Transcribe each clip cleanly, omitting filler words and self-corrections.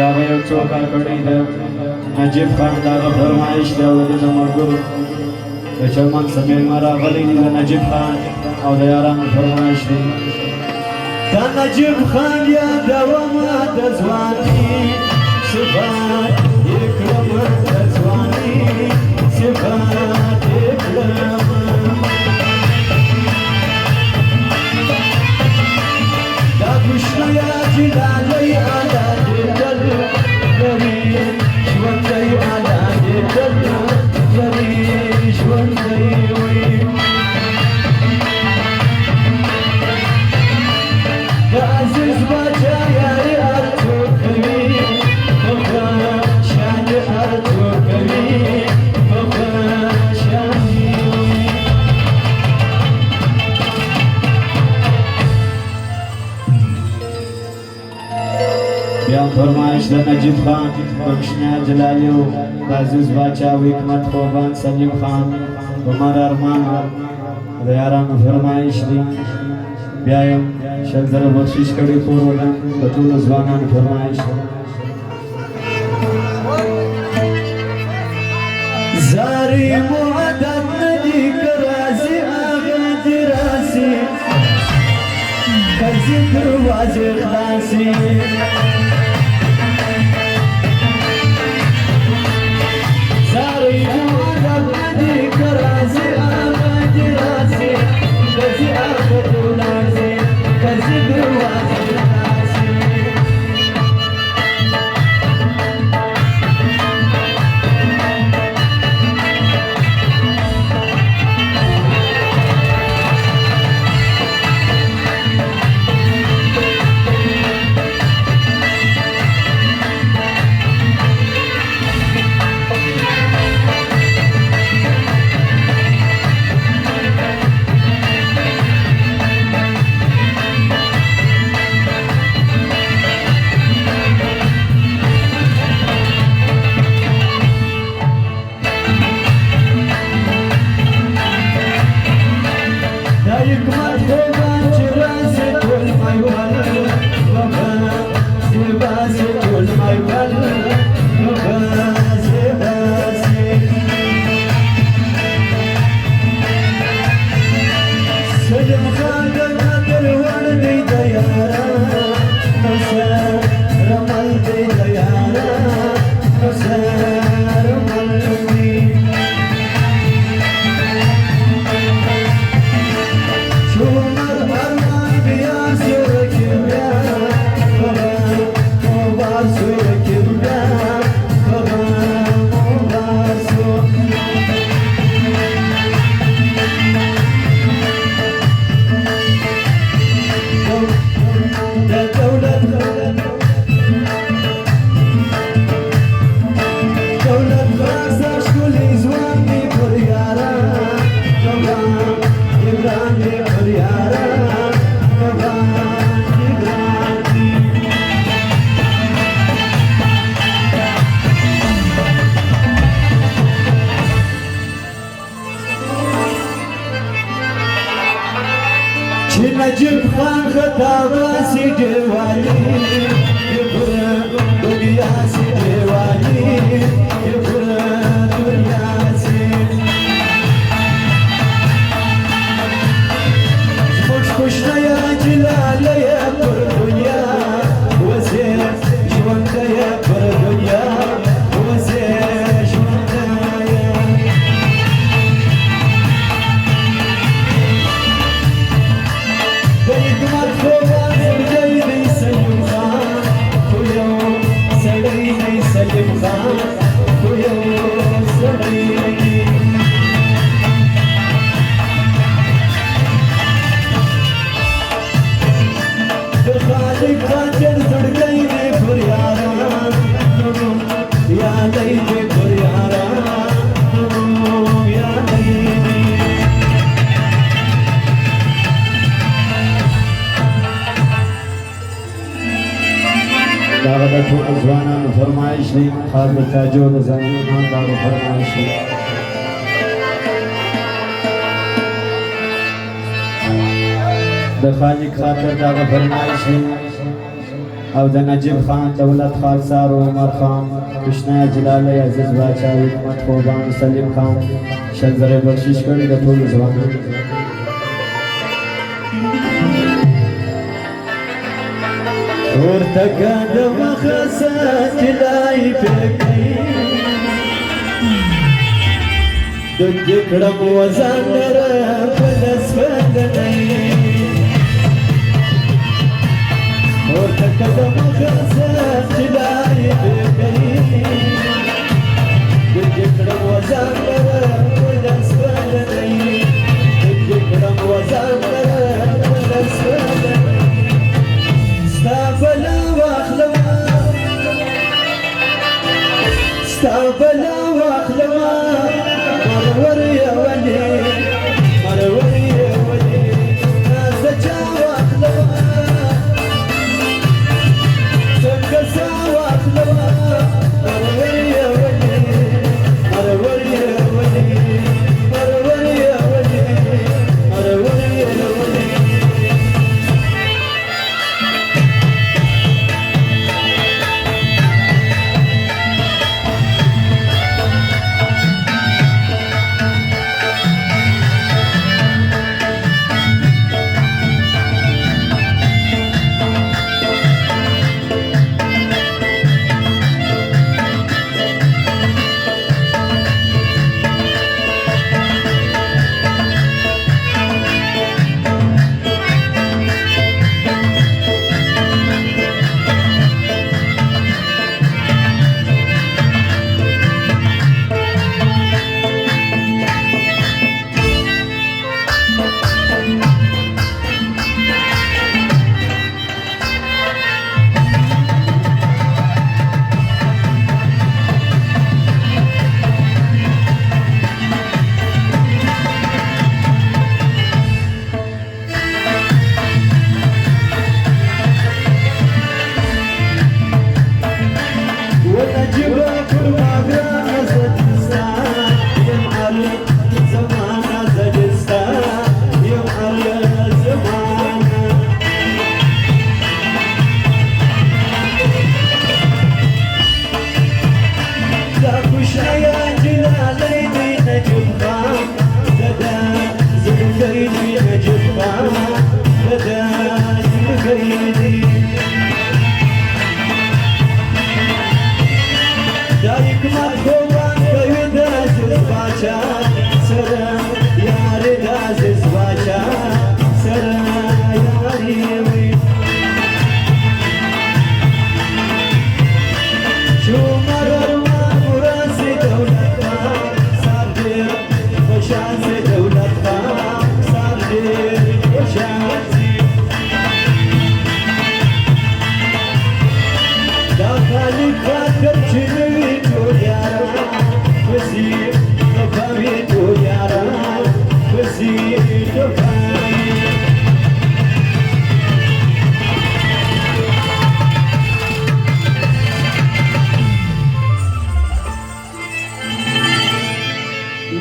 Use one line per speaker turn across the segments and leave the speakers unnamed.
داغه یو څوک کړی د نجیب خان داغه فرمایش دی او د ملګرو د چرمن سمیل مرا غلی دی د نجیب خان او د یارانو فرمایش دی د نجیب خان یادومه د ځواني صفات یې کړمه د ځواني صفات یې کړمه دا کوشنیا جلالی آلا فرمایش د نجیب خان بخشنیا جلالی و عزیز باچا و حکمت خوبان سلیم خان عمر ارمان د یارانو فرمایش دی بیا یم شل زره بخشش کړی کور ولم د ټولو ځوانانو فرمایش زاری مؤدب ندی که رازی آغا دی راسی کزی دروازه خلاصی نجیب خان خطابه سی دیوالی یپره دنیا سی دیوالی یپره دنیا سی زموږ کوشنیا جلاله یې پر دنیا وزې ژوندی یې پر دنیا وزې ژوندی یې سلیم خان خاطر زړګی دې پر یاران یادی دې پر یاران یادی داغه د ټول ځوانانو فرمایش دی خاص د تاجو د ځوانانو داغه فرمایش دی د خالق خاطر داغه فرمایش دی او د نجیب خان دولت خاکسار عمر خان کشنا جلال عزیز باچا حکمت قربان سلیم خان شل زره بخشش کړي د ټول ځوانانو ورته د مخسه جلای پکې د کړم وزن را پلس بدنې ورته د مخسه جلای پکې د کړم وزن را پلس بدنې د کړم وزن را پلس بدنې ستابلا واخلما ستابلا واخلما مرور يا ولي مرور يا ولي نازجا واخلما سكسا واخلما مرور يا ولي مرور يا ولي مرور يا ولي مرور يا ولي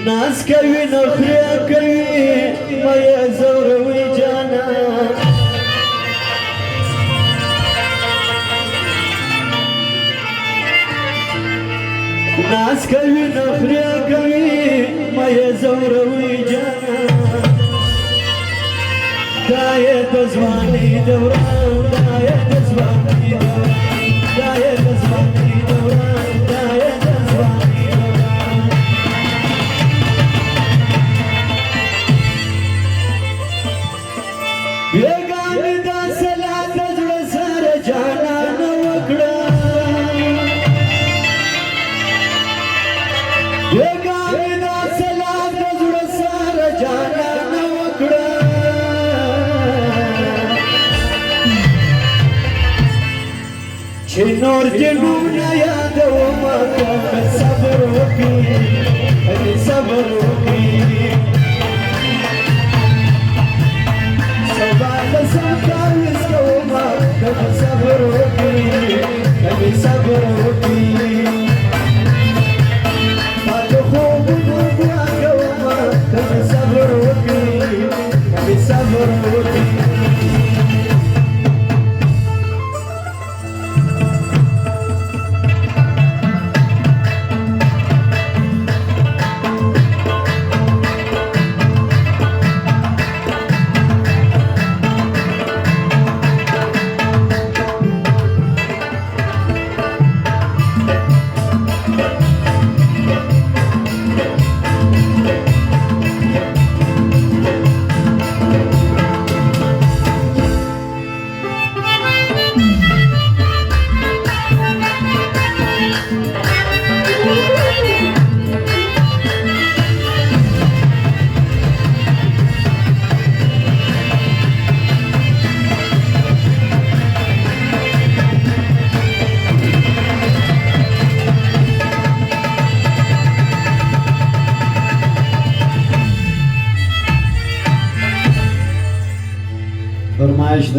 ناز کوي نخره کوي مې زوروي جانا ناز کوي نخره کوي مې زوروي جانا دایې د ځواني دوران دایې د ځواني دوران دایې د ځواني دوران دایې د ځواني بیگانی دا سلات زړه سره جانان وکړه بیگانی دا سلات زړه سره جانان وکړه نور جنوبنا يا دوامك صبر وكي صبر وكي صباح سكر يسكومك صبر وكي صبر وكي فاتخوب نوبيا قومك صبر وكي صبر وكي فرمایش